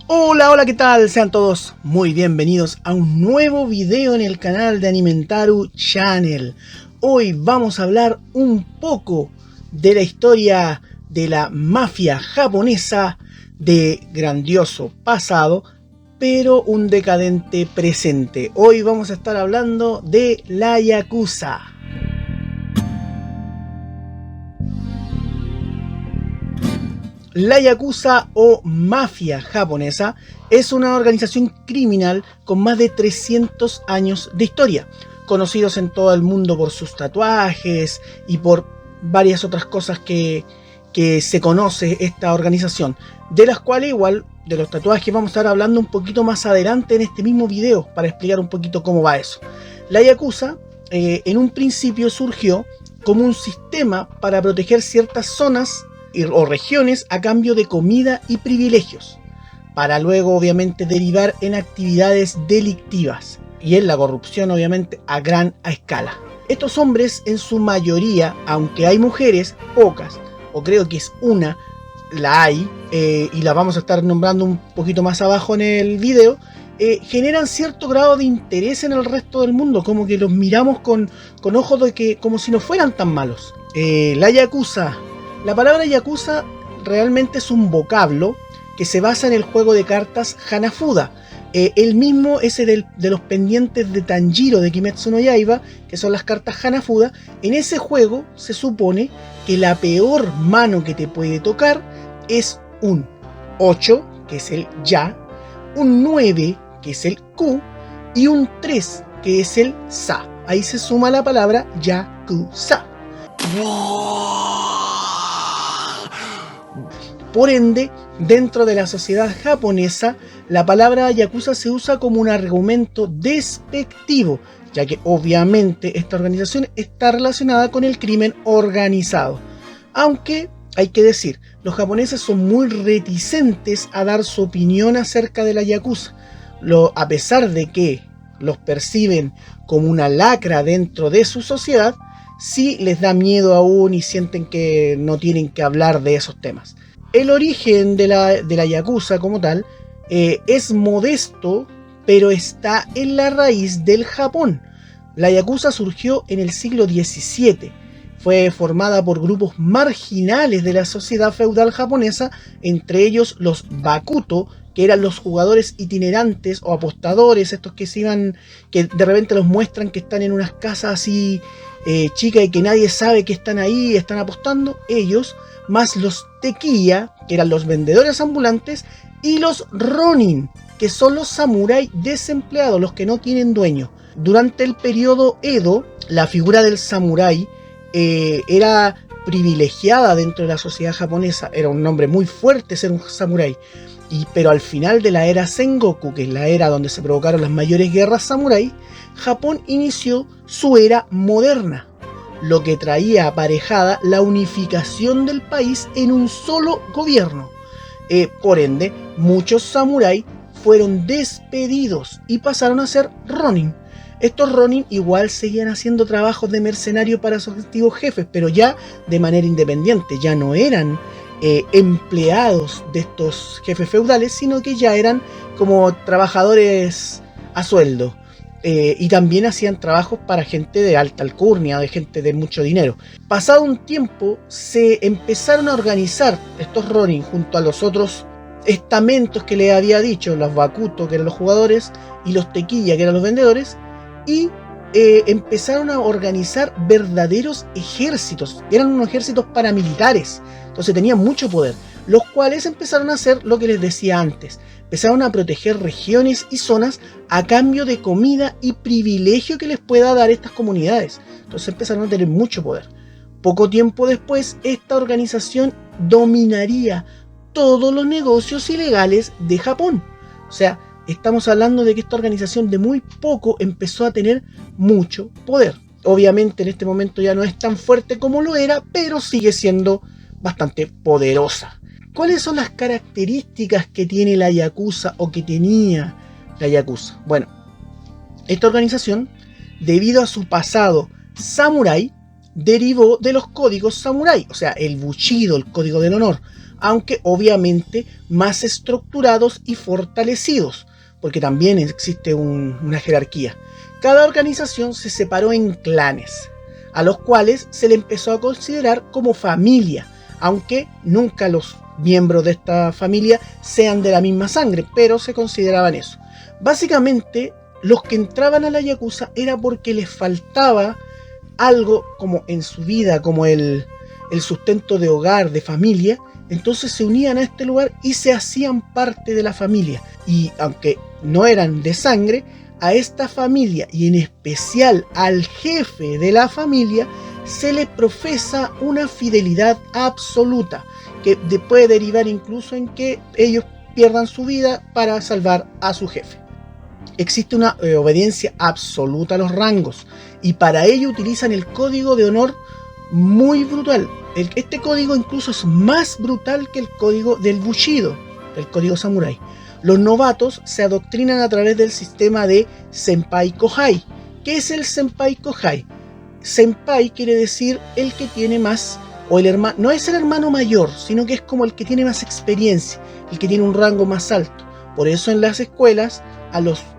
Hola, hola, ¿qué tal? Sean todos muy bienvenidos a un nuevo video en el canal de Animentaru Channel. Hoy vamos a hablar un poco de la historia de la mafia japonesa de grandioso pasado, pero un decadente presente. Hoy vamos a estar hablando de la Yakuza. La Yakuza o mafia japonesa es una organización criminal con más de 300 años de historia, conocidos en todo el mundo por sus tatuajes y por varias otras cosas que se conoce esta organización, de las cuales igual de los tatuajes vamos a estar hablando un poquito más adelante en este mismo video para explicar un poquito cómo va eso. La Yakuza en un principio surgió como un sistema para proteger ciertas zonas o regiones a cambio de comida y privilegios, para luego obviamente derivar en actividades delictivas y en la corrupción obviamente a gran escala. Estos hombres en su mayoría, aunque hay mujeres, pocas, o creo que es una, la hay, y la vamos a estar nombrando un poquito más abajo en el video, generan cierto grado de interés en el resto del mundo, como que los miramos con ojos de que como si no fueran tan malos. La Yakuza. La palabra Yakuza realmente es un vocablo que se basa en el juego de cartas Hanafuda. El mismo es el de los pendientes de Tanjiro de Kimetsu no Yaiba, que son las cartas Hanafuda. En ese juego se supone que la peor mano que te puede tocar es un 8, que es el Ya, un 9, que es el Ku, y un 3, que es el Sa. Ahí se suma la palabra Yakuza. Por ende, dentro de la sociedad japonesa, la palabra Yakuza se usa como un argumento despectivo, ya que obviamente esta organización está relacionada con el crimen organizado. Aunque, hay que decir, los japoneses son muy reticentes a dar su opinión acerca de la Yakuza, a pesar de que los perciben como una lacra dentro de su sociedad, sí les da miedo aún y sienten que no tienen que hablar de esos temas. El origen de la Yakuza como tal es modesto, pero está en la raíz del Japón. La Yakuza surgió en el siglo XVII. Fue formada por grupos marginales de la sociedad feudal japonesa, entre ellos los Bakuto, que eran los jugadores itinerantes o apostadores, estos que se iban, que de repente los muestran que están en unas casas así chicas y que nadie sabe que están ahí, están apostando, ellos, más los Tekiya, que eran los vendedores ambulantes, y los Ronin, que son los samuráis desempleados, los que no tienen dueño. Durante el periodo Edo, la figura del samurái era privilegiada dentro de la sociedad japonesa, era un nombre muy fuerte ser un samurái. Pero al final de la era Sengoku, que es la era donde se provocaron las mayores guerras samurái, Japón inició su era moderna, lo que traía aparejada la unificación del país en un solo gobierno. Por ende, muchos samuráis fueron despedidos y pasaron a ser Ronin. Estos Ronin igual seguían haciendo trabajos de mercenario para sus antiguos jefes, pero ya de manera independiente, ya no eran empleados de estos jefes feudales, sino que ya eran como trabajadores a sueldo. Y también hacían trabajos para gente de alta alcurnia, de gente de mucho dinero. Pasado un tiempo, se empezaron a organizar estos Ronin junto a los otros estamentos que les había dicho, los Bakuto, que eran los jugadores, y los Tekiya, que eran los vendedores, y empezaron a organizar verdaderos ejércitos. Eran unos ejércitos paramilitares, entonces tenían mucho poder, los cuales empezaron a hacer lo que les decía antes. Empezaron a proteger regiones y zonas a cambio de comida y privilegio que les pueda dar estas comunidades. Entonces empezaron a tener mucho poder. Poco tiempo después, esta organización dominaría todos los negocios ilegales de Japón. O sea, estamos hablando de que esta organización de muy poco empezó a tener mucho poder. Obviamente en este momento ya no es tan fuerte como lo era, pero sigue siendo bastante poderosa. ¿Cuáles son las características que tiene la Yakuza o que tenía la Yakuza? Bueno, esta organización, debido a su pasado samurái, derivó de los códigos samurái, o sea, el Bushido, el código del honor. aunque obviamente más estructurados y fortalecidos, porque también existe una jerarquía. Cada organización se separó en clanes, a los cuales se le empezó a considerar como familia, aunque nunca los miembros de esta familia sean de la misma sangre, pero se consideraban eso. Básicamente, los que entraban a la Yakuza era porque les faltaba algo como en su vida, como el sustento de hogar, de familia. Entonces se unían a este lugar y se hacían parte de la familia. Y aunque no eran de sangre, a esta familia y en especial al jefe de la familia se le profesa una fidelidad absoluta, que puede derivar incluso en que ellos pierdan su vida para salvar a su jefe. Existe una obediencia absoluta a los rangos, y para ello utilizan el código de honor muy brutal. Este código incluso es más brutal que el código del Bushido, el código samurái. Los novatos se adoctrinan a través del sistema de Senpai Kohai. ¿Qué es el Senpai Kohai? Senpai quiere decir el que tiene más, o el hermano, no es el hermano mayor, sino que es como el que tiene más experiencia, el que tiene un rango más alto. Por eso en las escuelas,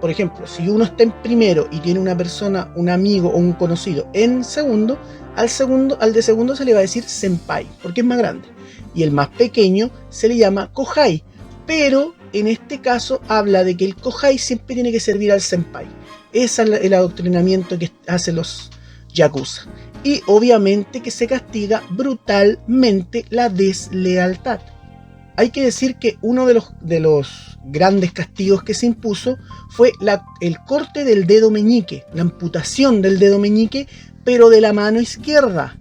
por ejemplo, si uno está en primero y tiene una persona, un amigo o un conocido en segundo, al de segundo se le va a decir senpai, porque es más grande. Y el más pequeño se le llama kohai, pero en este caso habla de que el kohai siempre tiene que servir al senpai. Ese es el adoctrinamiento que hacen los yakuza. Y obviamente que se castiga brutalmente la deslealtad. Hay que decir que uno de los grandes castigos que se impuso fue el corte del dedo meñique, la amputación del dedo meñique, pero de la mano izquierda.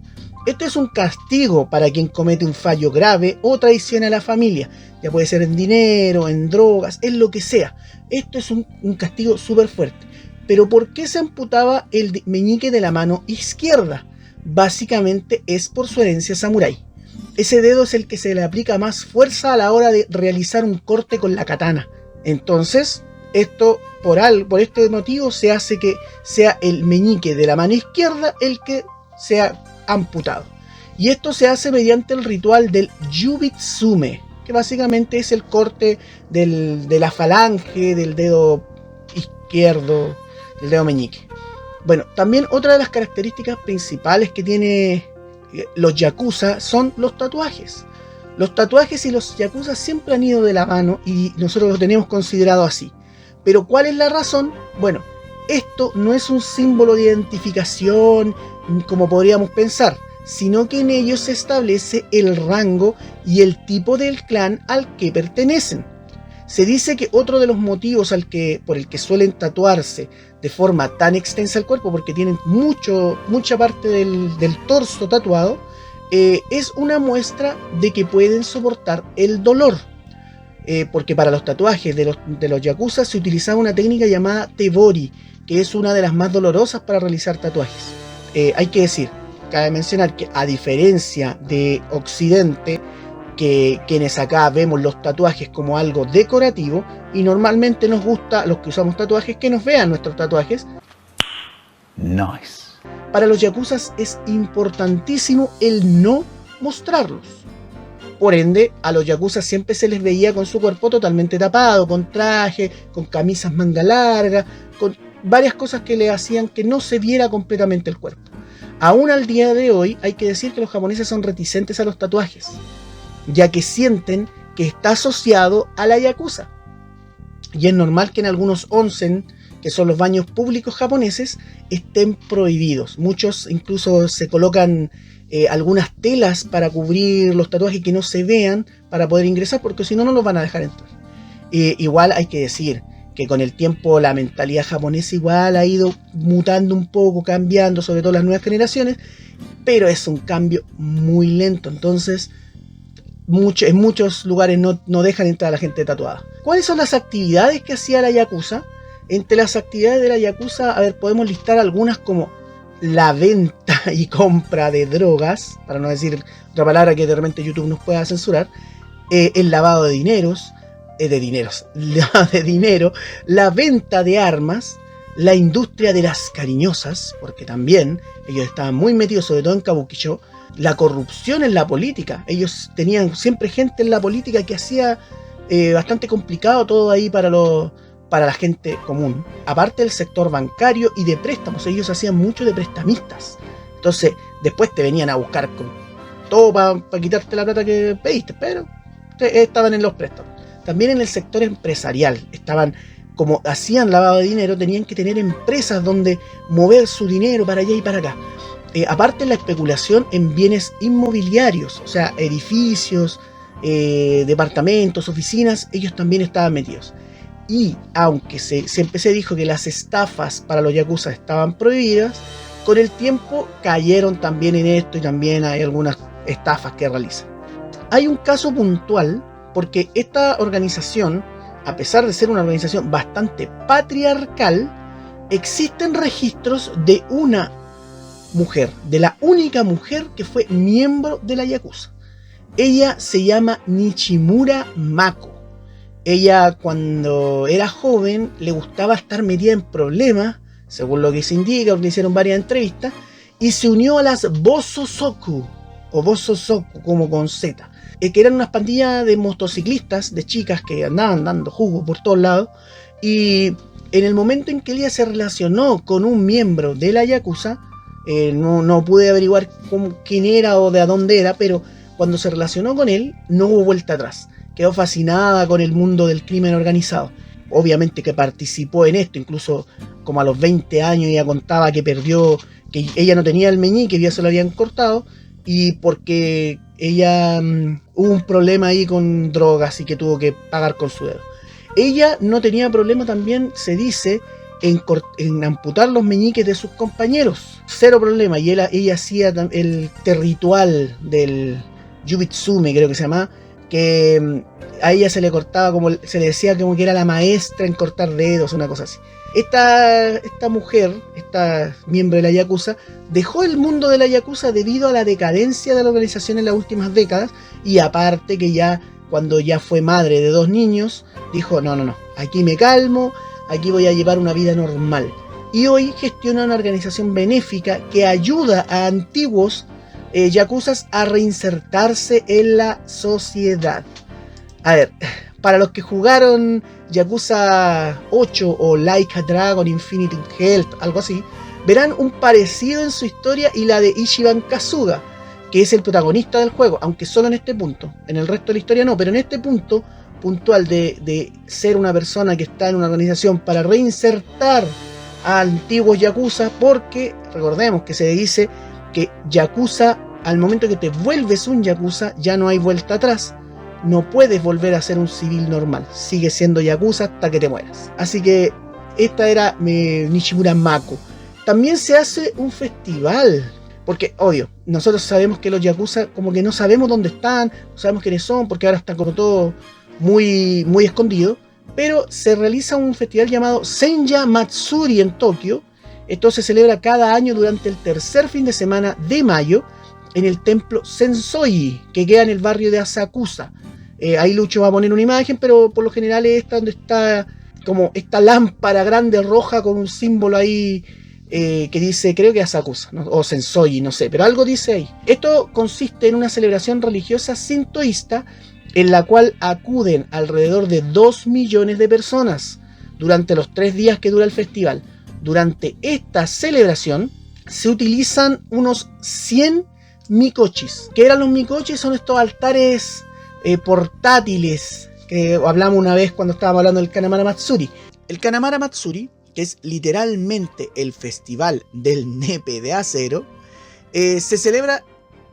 Este es un castigo para quien comete un fallo grave o traiciona a la familia. Ya puede ser en dinero, en drogas, en lo que sea. Esto es un castigo súper fuerte. Pero ¿por qué se amputaba el meñique de la mano izquierda? Básicamente es por su herencia samurái. Ese dedo es el que se le aplica más fuerza a la hora de realizar un corte con la katana. Entonces, esto por este motivo se hace que sea el meñique de la mano izquierda el que sea amputado. Y esto se hace mediante el ritual del Yubitsume, que básicamente es el corte de la falange del dedo izquierdo, del dedo meñique. Bueno, también otra de las características principales que tiene los yakuza son los tatuajes. Los tatuajes y los yakuza siempre han ido de la mano y nosotros los tenemos considerado así. Pero ¿cuál es la razón? Bueno, esto no es un símbolo de identificación como podríamos pensar, sino que en ellos se establece el rango y el tipo del clan al que pertenecen. Se dice que otro de los motivos por el que suelen tatuarse de forma tan extensa el cuerpo, porque tienen mucha parte del torso tatuado, es una muestra de que pueden soportar el dolor. Porque para los tatuajes de los yakuza se utilizaba una técnica llamada tebori, que es una de las más dolorosas para realizar tatuajes. Hay que decir, cabe mencionar que a diferencia de Occidente, que quienes acá vemos los tatuajes como algo decorativo y normalmente nos gusta, los que usamos tatuajes, que nos vean nuestros tatuajes. Nice. Para los yakuzas es importantísimo el no mostrarlos. Por ende, a los yakuzas siempre se les veía con su cuerpo totalmente tapado, con traje, con camisas manga larga, con varias cosas que le hacían que no se viera completamente el cuerpo. Aún al día de hoy hay que decir que los japoneses son reticentes a los tatuajes, ya que sienten que está asociado a la yakuza. Y es normal que en algunos onsen, que son los baños públicos japoneses, estén prohibidos. Muchos incluso se colocan algunas telas para cubrir los tatuajes que no se vean para poder ingresar, porque si no, no los van a dejar entrar. Igual hay que decir que con el tiempo la mentalidad japonesa igual ha ido mutando un poco, cambiando, sobre todo las nuevas generaciones, pero es un cambio muy lento. Entonces, en muchos lugares no dejan entrar a la gente tatuada. ¿Cuáles son las actividades que hacía la yakuza? Entre las actividades de la yakuza, podemos listar algunas como la venta y compra de drogas, para no decir otra palabra que de repente YouTube nos pueda censurar, el lavado de dinero, la venta de armas, la industria de las cariñosas, porque también ellos estaban muy metidos, sobre todo en Kabukicho, la corrupción en la política. Ellos tenían siempre gente en la política que hacía bastante complicado todo ahí para la gente común. Aparte del sector bancario y de préstamos, ellos hacían mucho de prestamistas. Entonces, después te venían a buscar con todo para quitarte la plata que pediste, pero estaban en los préstamos. También en el sector empresarial, estaban, como hacían lavado de dinero, tenían que tener empresas donde mover su dinero para allá y para acá. Aparte la especulación en bienes inmobiliarios, o sea, edificios, departamentos, oficinas, ellos también estaban metidos. Y aunque siempre se dijo que las estafas para los yakuza estaban prohibidas, con el tiempo cayeron también en esto y también hay algunas estafas que realizan. Hay un caso puntual porque esta organización, a pesar de ser una organización bastante patriarcal, existen registros de una mujer, de la única mujer que fue miembro de la yakuza. Ella se llama Nichimura Mako. Ella, cuando era joven, le gustaba estar metida en problemas, según lo que se indica, porque hicieron varias entrevistas, y se unió a las Bosozoku, o Bosozoku como con Z, que eran unas pandillas de motociclistas, de chicas que andaban dando jugo por todos lados, y en el momento en que ella se relacionó con un miembro de la yakuza, no pude averiguar quién era o de dónde era, pero cuando se relacionó con él, no hubo vuelta atrás. Quedó fascinada con el mundo del crimen organizado. Obviamente que participó en esto, incluso como a los 20 años ella contaba que perdió, que ella no tenía el meñique, ya se lo habían cortado, y porque ella hubo un problema ahí con drogas y que tuvo que pagar con su dedo. Ella no tenía problema también, se dice, en amputar los meñiques de sus compañeros. Cero problema. Y ella hacía el ritual del Yubitsume, creo que se llama, que a ella se le cortaba, como se le decía, como que era la maestra en cortar dedos, una cosa así. Esta mujer, esta miembro de la yakuza, dejó el mundo de la yakuza debido a la decadencia de la organización en las últimas décadas, y aparte que ya cuando ya fue madre de 2 niños, dijo no, aquí me calmo, aquí voy a llevar una vida normal. Y hoy gestiona una organización benéfica que ayuda a antiguos yakuzas a reinsertarse en la sociedad. A ver, para los que jugaron Yakuza 8 o Like a Dragon, Infinite Health, algo así, verán un parecido en su historia y la de Ichiban Kasuga, que es el protagonista del juego, aunque solo en este punto. En el resto de la historia no, pero en este punto puntual de ser una persona que está en una organización para reinsertar a antiguos yakuza, porque recordemos que se dice que yakuza, al momento que te vuelves un yakuza, ya no hay vuelta atrás. No puedes volver a ser un civil normal. Sigue siendo yakuza hasta que te mueras. Así que esta era Nichimura Mako. También se hace un festival. Porque, obvio, nosotros sabemos que los yakuza como que no sabemos dónde están, no sabemos quiénes son, porque ahora está como todo muy, muy escondido. Pero se realiza un festival llamado Senja Matsuri en Tokio. Esto se celebra cada año durante el tercer fin de semana de mayo en el templo Sensoji, que queda en el barrio de Asakusa. Ahí Lucho va a poner una imagen, pero por lo general es esta donde está como esta lámpara grande roja con un símbolo ahí que dice, creo que Asakusa, ¿no? O Sensoji, no sé, pero algo dice ahí. Esto consiste en una celebración religiosa sintoísta en la cual acuden alrededor de 2 millones de personas durante los 3 días que dura el festival. Durante esta celebración se utilizan unos 100 mikochis. ¿Qué eran los mikochis? Son estos altares portátiles que hablamos una vez cuando estábamos hablando del Kanamara Matsuri. El Kanamara Matsuri, que es literalmente el festival del nepe de acero, se celebra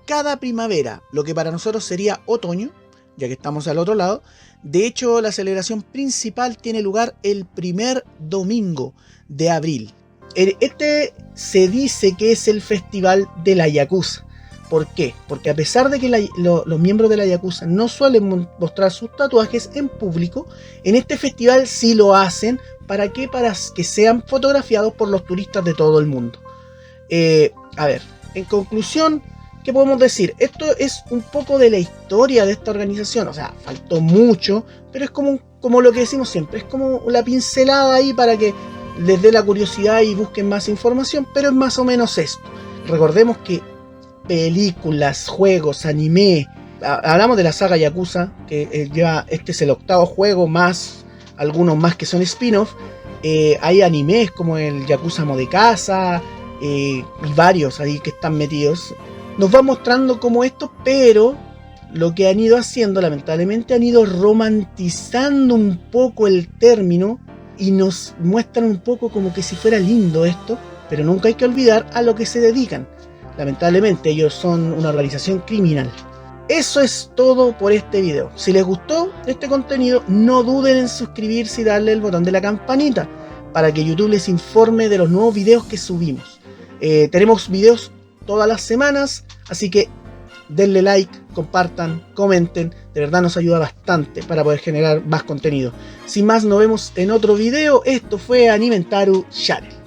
cada primavera, lo que para nosotros sería otoño, ya que estamos al otro lado. De hecho, la celebración principal tiene lugar el primer domingo de abril. Este se dice que es el festival de la yakuza. ¿Por qué? Porque a pesar de que los miembros de la yakuza no suelen mostrar sus tatuajes en público, en este festival sí lo hacen. ¿Para qué? Para que sean fotografiados por los turistas de todo el mundo. A ver, en conclusión, ¿qué podemos decir? Esto es un poco de la historia de esta organización. O sea, faltó mucho, pero es como lo que decimos siempre. Es como la pincelada ahí para que les dé la curiosidad y busquen más información, pero es más o menos esto. Recordemos que películas, juegos, anime. Hablamos de la saga Yakuza, que lleva, este es el 8º juego, más algunos más que son spin-off. Hay animes como el Yakuza Amo de Casa, y varios ahí que están metidos. Nos va mostrando como esto, pero lo que han ido haciendo, lamentablemente, han ido romantizando un poco el término y nos muestran un poco como que si fuera lindo esto, pero nunca hay que olvidar a lo que se dedican. Lamentablemente ellos son una organización criminal. Eso es todo por este video. Si les gustó este contenido, no duden en suscribirse y darle el botón de la campanita para que YouTube les informe de los nuevos videos que subimos. Tenemos videos todas las semanas, así que denle like, compartan, comenten. De verdad nos ayuda bastante para poder generar más contenido. Sin más, nos vemos en otro video. Esto fue Animentaru Channel.